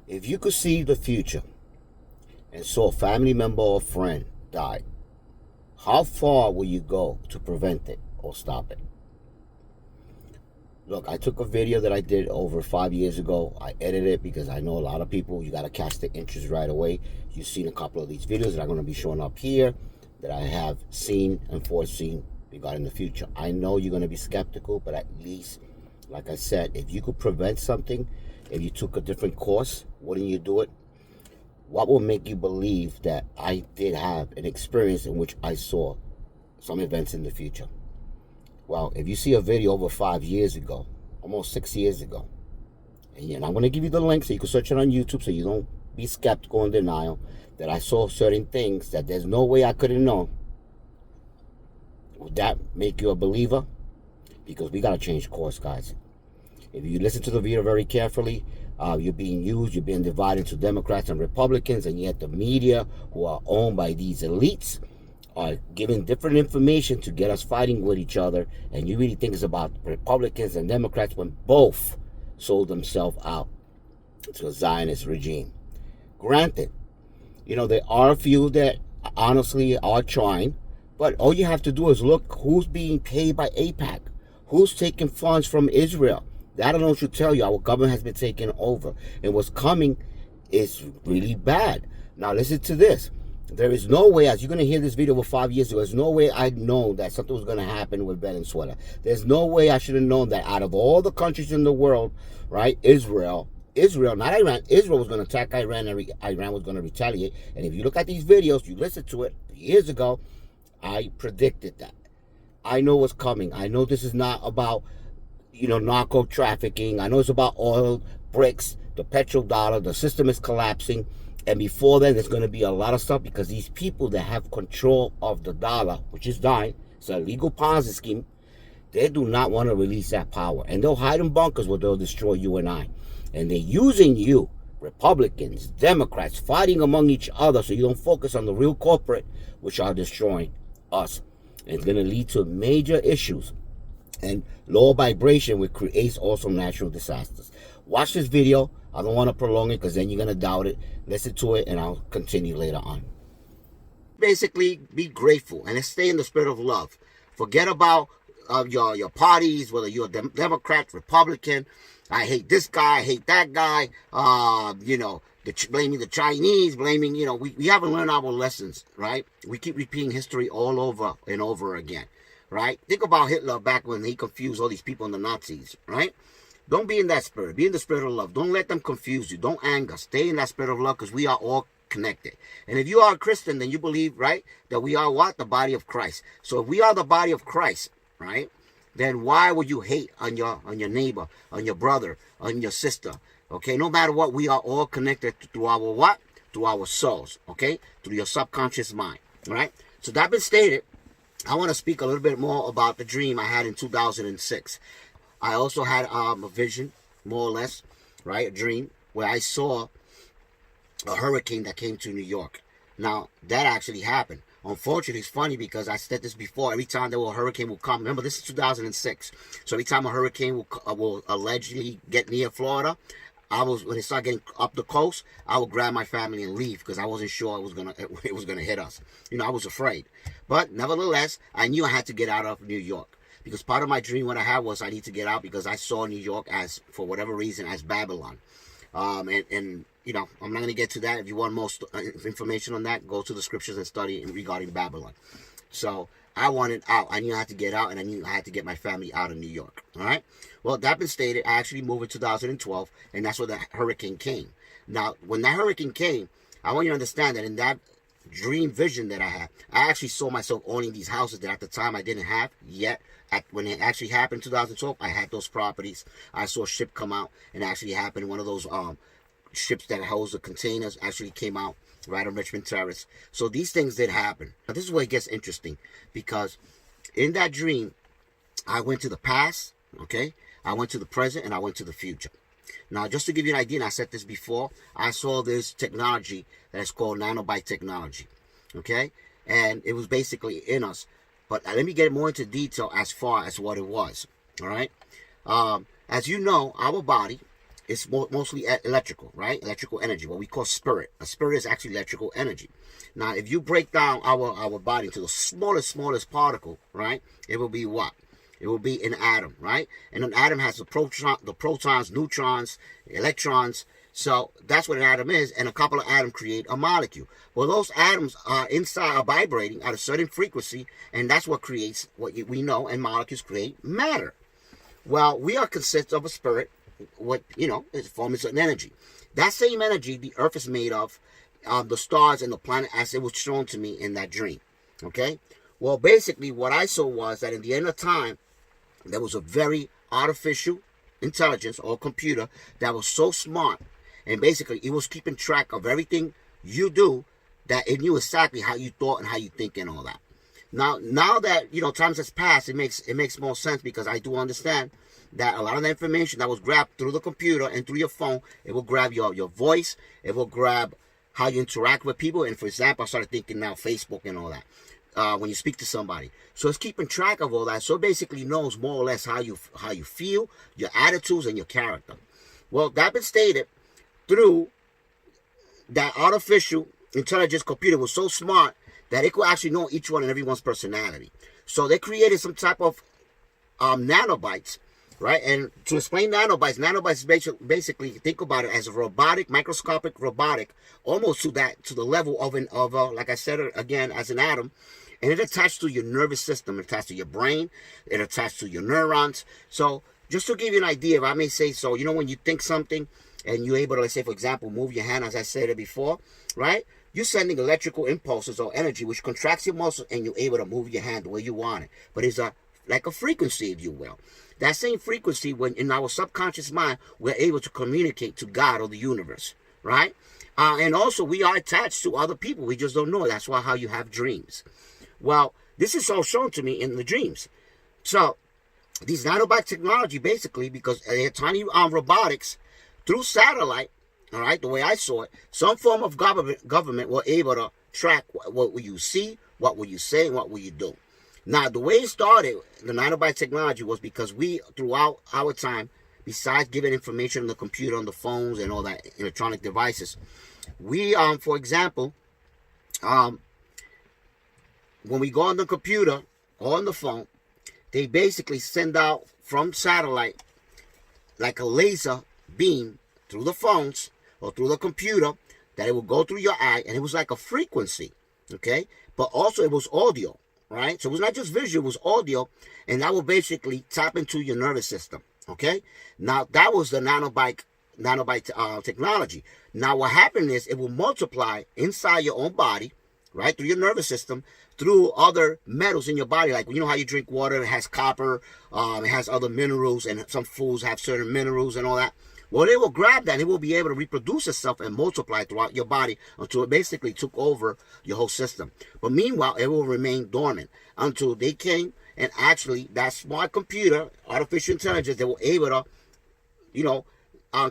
If you could see the future and saw a family member or friend die, how far will you go to prevent it or stop it? Look, I took a video that I did over 5 years ago. I edited it because I know a lot of people, you got to catch the interest right away. You've seen a couple of these videos that are going to be showing up here that I have seen and foreseen regarding the future. I know you're going to be skeptical, but at least, like I said, if you could prevent something, if you took a different course, wouldn't you do it? What will make you believe that I did have an experience in which I saw some events in the future? Well, if you see a video over 5 years ago, almost 6 years ago, and I'm going to give you the link so you can search it on YouTube so you don't be skeptical and denial that I saw certain things that there's no way I could have known. Would that make you a believer? Because we got to change course, guys. If you listen to the video very carefully, you're being used, you're being divided into Democrats and Republicans, and yet the media, who are owned by these elites, are giving different information to get us fighting with each other. And you really think it's about Republicans and Democrats when both sold themselves out to a Zionist regime. Granted, there are a few that honestly are trying, but all you have to do is look who's being paid by AIPAC, who's taking funds from Israel. That alone should tell you our government has been taken over. And what's coming is really bad. Now listen to this. There is no way, as you're going to hear this video over 5 years ago, there's no way I'd known that something was going to happen with Venezuela. There's no way I should have known that out of all the countries in the world, right, Israel, not Iran, Israel was going to attack Iran and Iran was going to retaliate. And if you look at these videos, you listen to it years ago, I predicted that. I know what's coming. I know this is not about narco trafficking. I know it's about oil, bricks, the petrodollar. The system is collapsing. And before then, there's going to be a lot of stuff because these people that have control of the dollar, which is dying, it's a legal Ponzi scheme, they do not want to release that power. And they'll hide in bunkers where they'll destroy you and I. And they're using you, Republicans, Democrats, fighting among each other so you don't focus on the real corporate, which are destroying us. And it's going to lead to major issues. And lower vibration, which creates also natural disasters. Watch this video. I don't want to prolong it because then you're going to doubt it. Listen to it and I'll continue later on. Basically, be grateful and stay in the spirit of love. Forget about your parties, whether you're a Democrat, Republican. I hate this guy, I hate that guy. Blaming the Chinese, blaming, we haven't learned our lessons, right? We keep repeating history all over and over again. Right? Think about Hitler back when he confused all these people and the Nazis, right? Don't be in that spirit. Be in the spirit of love. Don't let them confuse you. Don't anger. Stay in that spirit of love because we are all connected. And if you are a Christian, then you believe, right, that we are what? The body of Christ. So if we are the body of Christ, right, then why would you hate on your neighbor, on your brother, on your sister? Okay, no matter what, we are all connected through our what? Through our souls, okay? Through your subconscious mind, right? So that being stated, I want to speak a little bit more about the dream I had in 2006. I also had a vision, more or less, right? A dream where I saw a hurricane that came to New York. Now, that actually happened. Unfortunately, it's funny because I said this before. Every time a hurricane will come, remember this is 2006. So every time a hurricane will allegedly get near Florida, when it started getting up the coast, I would grab my family and leave because I wasn't sure it was gonna hit us. I was afraid. But nevertheless, I knew I had to get out of New York because part of my dream what I had was I need to get out because I saw New York as, for whatever reason, as Babylon. I'm not going to get to that. If you want most information on that, go to the scriptures and study regarding Babylon. So I wanted out. I knew I had to get out, and I knew I had to get my family out of New York. All right? Well, that being stated, I actually moved in 2012, and that's where the hurricane came. Now, when that hurricane came, I want you to understand that in that dream vision that I had, I actually saw myself owning these houses that at the time I didn't have yet. When it actually happened in 2012, I had those properties. I saw a ship come out, and it actually happened. One of those ships that holds the containers actually came out right on Richmond Terrace. So these things did happen. Now, this is where it gets interesting because in that dream, I went to the past, okay? I went to the present, and I went to the future. Now, just to give you an idea, and I said this before, I saw this technology that's called nanobite technology, okay? And it was basically in us. But let me get more into detail as far as what it was, all right? As you know, our body it's mostly electrical, right? Electrical energy, what we call spirit. A spirit is actually electrical energy. Now, if you break down our body into the smallest particle, right, it will be what? It will be an atom, right? And an atom has the protons, neutrons, electrons. So that's what an atom is, and a couple of atoms create a molecule. Well, those atoms are inside are vibrating at a certain frequency, and that's what creates what we know, and molecules create matter. Well, we are consist of a spirit, what it forms an energy. That same energy the Earth is made of, the stars and the planet, as it was shown to me in that dream. Okay. Well, basically, what I saw was that in the end of time, there was a very artificial intelligence or computer that was so smart, and basically it was keeping track of everything you do, that it knew exactly how you thought and how you think and all that. Now that times has passed, it makes more sense, because I do understand that a lot of the information that was grabbed through the computer and through your phone, it will grab your voice, it will grab how you interact with people. And for example, I started thinking now Facebook and all that. When you speak to somebody, so it's keeping track of all that. So it basically knows more or less how you feel, your attitudes, and your character. Well, that been stated through that artificial intelligence computer was so smart that it could actually know each one and everyone's personality. So they created some type of nanobites, right? And to explain nanobites basically think about it as a robotic, microscopic robotic, almost to the level of like I said again, as an atom. And it attached to your nervous system, it attached to your brain, it attached to your neurons. So just to give you an idea, if I may say so, when you think something and you're able to, let's say, for example, move your hand, as I said it before, right? You're sending electrical impulses or energy, which contracts your muscle, and you're able to move your hand the way you want it. But it's like a frequency, if you will. That same frequency, when in our subconscious mind, we're able to communicate to God or the universe, right? And also, we are attached to other people. We just don't know. That's why how you have dreams. Well, this is all shown to me in the dreams. So, these nanobot technology, basically, because they're tiny robotics, through satellite, all right, the way I saw it, some form of government were able to track what will you see, what will you say, and what will you do. Now, the way it started, the nanobot technology, was because we, throughout our time, besides giving information on the computer, on the phones, and all that electronic devices, we, for example, when we go on the computer or on the phone, they basically send out from satellite like a laser beam through the phones or through the computer, that it will go through your eye, and it was like a frequency, okay? But also it was audio, right? So it was not just visual, it was audio, and that will basically tap into your nervous system, okay? Now, that was the nanobite technology. Now, what happened is it will multiply inside your own body, right, through your nervous system, through other metals in your body. Like, how you drink water, it has copper, it has other minerals, and some foods have certain minerals and all that. Well, it will grab that, and it will be able to reproduce itself and multiply throughout your body until it basically took over your whole system. But meanwhile, it will remain dormant until they came, and actually that smart computer, artificial intelligence, they were able to,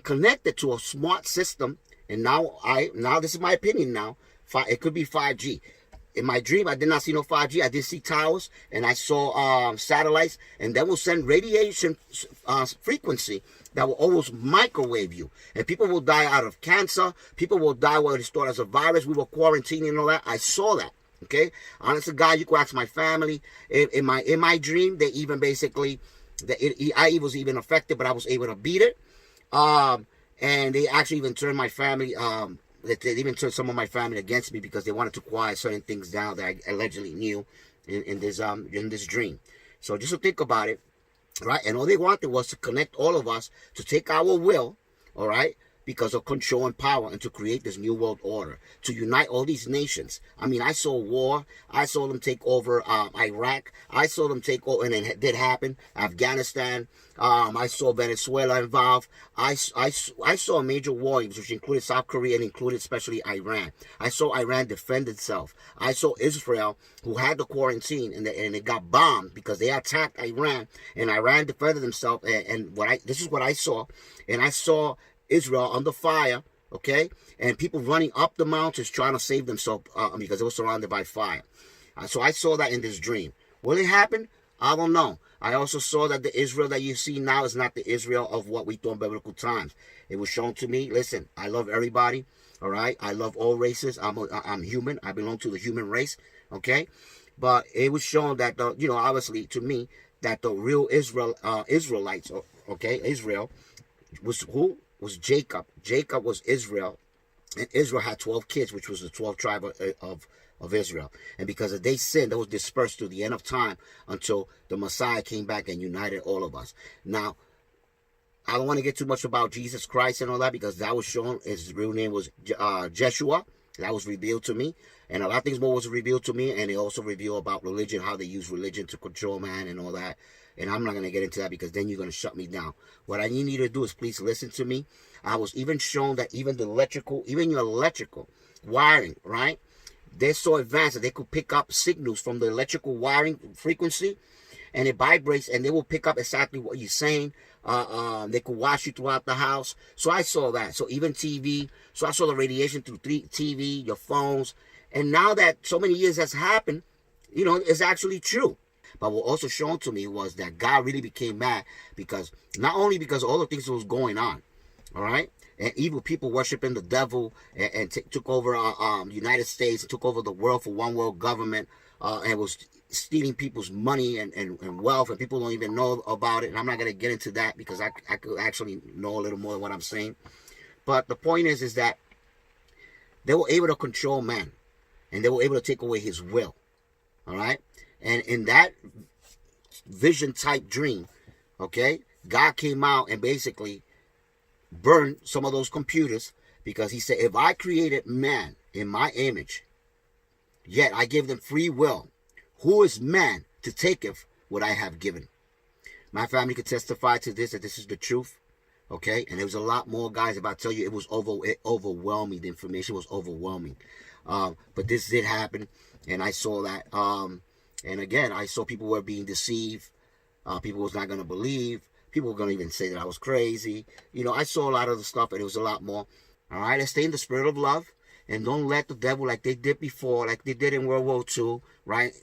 connect it to a smart system. And now this is my opinion now, it could be 5G. In my dream, I did not see no 5G. I did see towers, and I saw satellites, and that will send radiation frequency that will almost microwave you. And people will die out of cancer. People will die while it's thought as a virus. We were quarantining and all that. I saw that. Okay? Honest to God, you could ask my family. In my dream, they even basically, I was even affected, but I was able to beat it. And they actually even turned my family, they even turned some of my family against me because they wanted to quiet certain things down that I allegedly knew in this dream. So just to think about it, right? And all they wanted was to connect all of us to take our will, all right, because of control and power, and to create this new world order, to unite all these nations. I mean, I saw war. I saw them take over Iraq. I saw them take over, and it did happen, Afghanistan. I saw Venezuela involved. I saw a major war, which included South Korea and included especially Iran. I saw Iran defend itself. I saw Israel, who had the quarantine, and it got bombed because they attacked Iran, and Iran defended themselves. And this is what I saw, and I saw Israel under fire, okay, and people running up the mountains trying to save themselves because they were surrounded by fire. So I saw that in this dream. Well, it happened I don't know. I also saw that the Israel that you see now is not the Israel of what we thought in biblical times. It was shown to me. Listen, I love everybody. All right, I love all races. I'm human. I belong to the human race. Okay, but it was shown that obviously to me that the real Israelites, okay, Israel was who was Jacob. Jacob was Israel, and Israel had 12 kids, which was the 12th tribe of Israel. And because they sinned, they was dispersed to the end of time until the Messiah came back and united all of us. Now, I don't want to get too much about Jesus Christ and all that, because that was shown. His real name was Jeshua. That was revealed to me. And a lot of things more was revealed to me. And they also reveal about religion, how they use religion to control man and all that. And I'm not going to get into that, because then you're going to shut me down. What I need you to do is please listen to me. I was even shown that even your electrical wiring, right? They're so advanced that they could pick up signals from the electrical wiring frequency, and it vibrates, and they will pick up exactly what you're saying. They could watch you throughout the house. So I saw that. So even TV. So I saw the radiation through TV, your phones. And now that so many years has happened, it's actually true. But what also shown to me was that God really became mad, because not only because of all the things that was going on, all right, and evil people worshiping the devil and took over the United States, took over the world for one world government, and was stealing people's money and wealth, and people don't even know about it. And I'm not going to get into that, because I could actually know a little more than what I'm saying. But the point is that they were able to control man, and they were able to take away his will, all right? And in that vision type dream, okay, God came out and basically burned some of those computers, because he said, if I created man in my image, yet I give them free will, who is man to taketh what I have given? My family could testify to this, that this is the truth. Okay, and there was a lot more, guys. If I tell you, it was overwhelming. The information was overwhelming. But this did happen, and I saw that. And again, I saw people were being deceived. People was not going to believe. People were going to even say that I was crazy. I saw a lot of the stuff, and it was a lot more. All right, let's stay in the spirit of love, and don't let the devil, like they did before, like they did in World War II, right?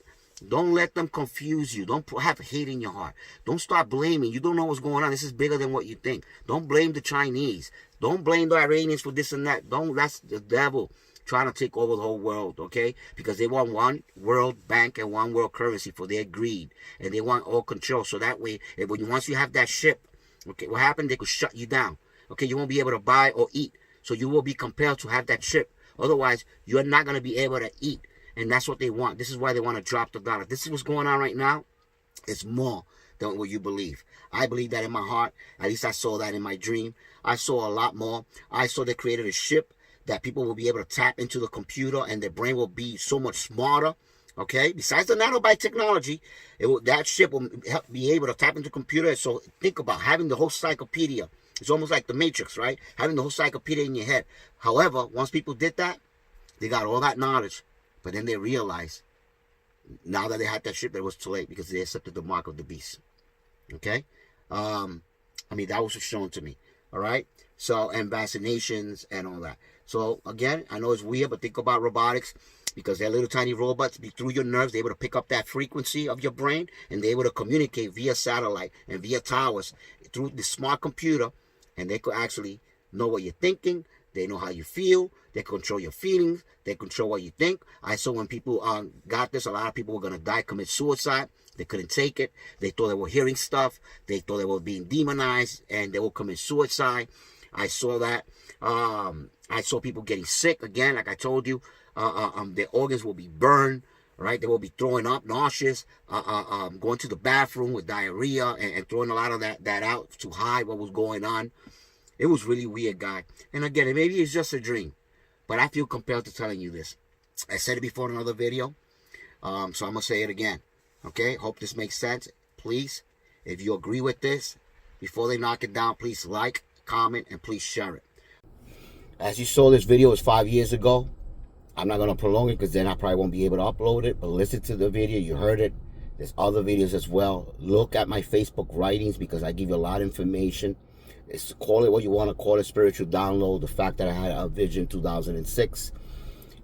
Don't let them confuse you. Don't have hate in your heart. Don't start blaming. You don't know what's going on. This is bigger than what you think. Don't blame the Chinese. Don't blame the Iranians for this and that. That's the devil trying to take over the whole world, okay? Because they want one world bank and one world currency for their greed. And they want all control. So that way, once you have that ship, okay, what happened? They could shut you down. Okay, you won't be able to buy or eat. So you will be compelled to have that ship. Otherwise, you're not going to be able to eat. And that's what they want. This is why they want to drop the dollar. This is what's going on right now. It's more than what you believe. I believe that in my heart. At least I saw that in my dream. I saw a lot more. I saw they created a ship that people will be able to tap into the computer, and their brain will be so much smarter. Okay? Besides the nanobite technology, that ship will help be able to tap into the computer. So think about having the whole encyclopedia. It's almost like the Matrix, right? Having the whole encyclopedia in your head. However, once people did that, they got all that knowledge. But then they realized, now that they had that ship, that it was too late, because they accepted the mark of the beast. Okay? That was shown to me. All right? So, and vaccinations and all that. So, again, I know it's weird, but think about robotics, because they're little tiny robots. Through your nerves, they're able to pick up that frequency of your brain, and they're able to communicate via satellite and via towers through the smart computer, and they could actually know what you're thinking. They know how you feel. They control your feelings. They control what you think. I saw when people got this, a lot of people were going to die, commit suicide. They couldn't take it. They thought they were hearing stuff. They thought they were being demonized, and they will commit suicide. I saw that. I saw people getting sick. Again, like I told you, their organs will be burned, right? They will be throwing up, nauseous, going to the bathroom with diarrhea, and throwing a lot of that out to hide what was going on. It was really weird, guy. And again, maybe it's just a dream, but I feel compelled to telling you this. I said it before in another video, so I'm going to say it again. Okay? Hope this makes sense. Please, if you agree with this, before they knock it down, please like, comment, and please share it. As you saw, this video was 5 years ago. I'm not going to prolong it, because then I probably won't be able to upload it, but listen to the video. You heard it. There's other videos as well. Look at my Facebook writings, because I give you a lot of information. Call it what you want to call it, spiritual download, the fact that I had a vision 2006.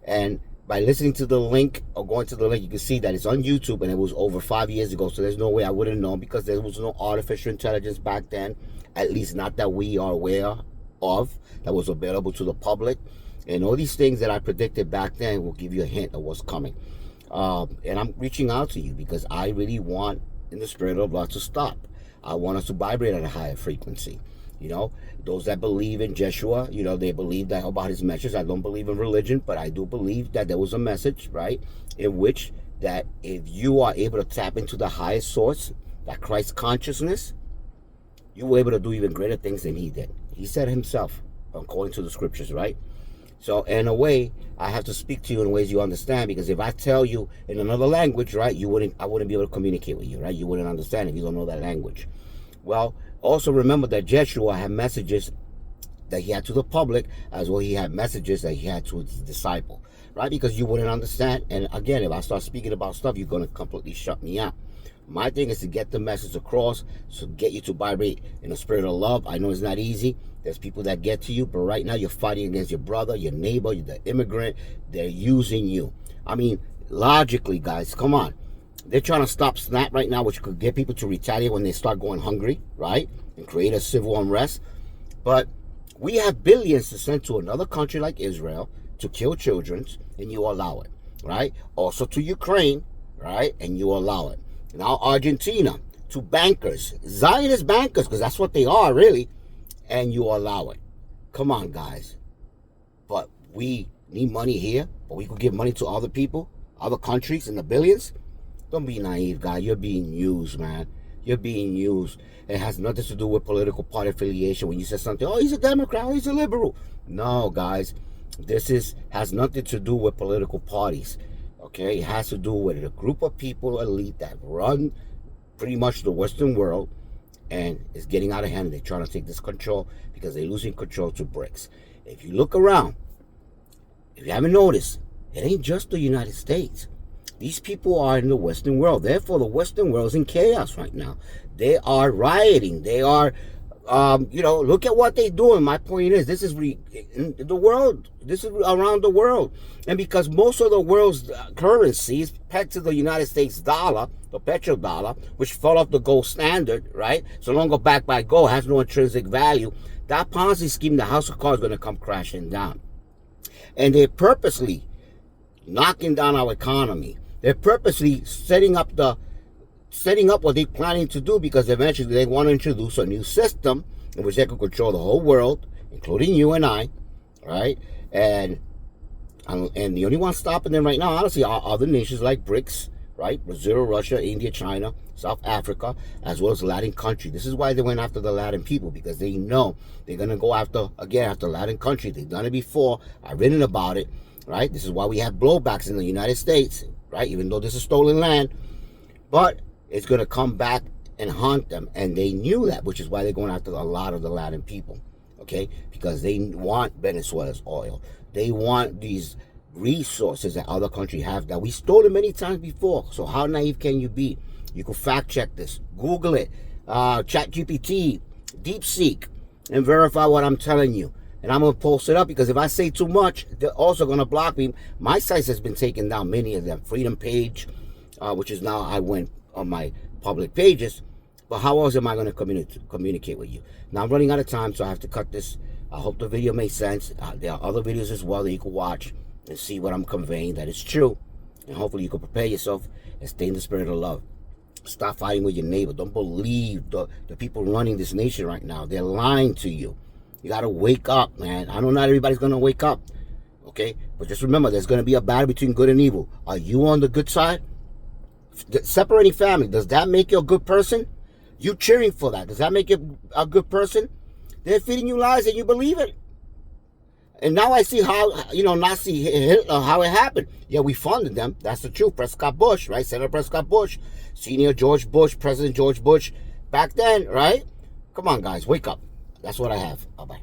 And by listening to the link or going to the link, you can see that it's on YouTube, and it was over 5 years ago. So there's no way I would have known, because there was no artificial intelligence back then, at least not that we are aware of, that was available to the public. And all these things that I predicted back then will give you a hint of what's coming. And I'm reaching out to you because I really want, in the spirit of love, to stop. I want us to vibrate at a higher frequency. You know, those that believe in Jeshua, you know, they believe that about his message. I don't believe in religion, but I do believe that there was a message, right, in which that if you are able to tap into the highest source, that Christ consciousness, you were able to do even greater things than he did. He said himself, according to the scriptures, right? So in a way, I have to speak to you in ways you understand, because if I tell you in another language, right, I wouldn't be able to communicate with you, right? You wouldn't understand if you don't know that language. Well, also remember that Jeshua had messages that he had to the public, as well he had messages that he had to his disciple, right? Because you wouldn't understand. And again, if I start speaking about stuff, you're going to completely shut me out. My thing is to get the message across, so get you to vibrate in a spirit of love. I know it's not easy. There's people that get to you, but right now you're fighting against your brother, your neighbor, the immigrant. They're using you. I mean, logically, guys, come on. They're trying to stop SNAP right now, which could get people to retaliate when they start going hungry, right? And create a civil unrest. But we have billions to send to another country like Israel to kill children, and you allow it, right? Also to Ukraine, right? And you allow it. Now Argentina, to bankers, Zionist bankers, because that's what they are, really, and you allow it. Come on, guys. But we need money here, but we could give money to other people, other countries in the billions. Don't be naive, guy. You're being used, man. You're being used. It has nothing to do with political party affiliation. When you say something, oh, he's a Democrat, oh, he's a liberal. No, guys. This has nothing to do with political parties. Okay? It has to do with a group of people, elite, that run pretty much the Western world, and it's getting out of hand. They're trying to take this control because they're losing control to BRICS. If you look around, if you haven't noticed, it ain't just the United States. These people are in the Western world. Therefore, the Western world is in chaos right now. They are rioting. They are, look at what they're doing. My point is, this is in the world. This is around the world. And because most of the world's currency is pegged to the United States dollar, the petrodollar, which fell off the gold standard, right? So long backed by gold, has no intrinsic value. That Ponzi scheme, the house of cards, is going to come crashing down. And they're purposely knocking down our economy. They're purposely setting up what they're planning to do, because eventually they want to introduce a new system in which they can control the whole world, including you and I, right? And the only one stopping them right now, honestly, are other nations like BRICS, right? Brazil, Russia, India, China, South Africa, as well as Latin country. This is why they went after the Latin people, because they know they're going to go after Latin country. They've done it before. I've written about it, right? This is why we have blowbacks in the United States, right? Even though this is stolen land. But it's going to come back and haunt them. And they knew that, which is why they're going after a lot of the Latin people, okay? Because they want Venezuela's oil. They want these resources that other countries have that we stole it many times before. So how naive can you be? You can fact check this. Google it. ChatGPT, DeepSeek, and verify what I'm telling you. And I'm going to post it up, because if I say too much, they're also going to block me. My sites has been taken down, many of them. Freedom Page, which is now I went on my public pages. But how else am I going to communicate with you? Now I'm running out of time, so I have to cut this. I hope the video made sense. There are other videos as well that you can watch and see what I'm conveying, that is true. And hopefully you can prepare yourself and stay in the spirit of love. Stop fighting with your neighbor. Don't believe the people running this nation right now. They're lying to you. You got to wake up, man. I know not everybody's going to wake up, okay? But just remember, there's going to be a battle between good and evil. Are you on the good side? Separating family, does that make you a good person? You cheering for that, does that make you a good person? They're feeding you lies and you believe it. And now I see how, Nazi Hitler, how it happened. Yeah, we funded them. That's the truth. Prescott Bush, right? Senator Prescott Bush, Senior George Bush, President George Bush, back then, right? Come on, guys, wake up. That's what I have. Bye-bye.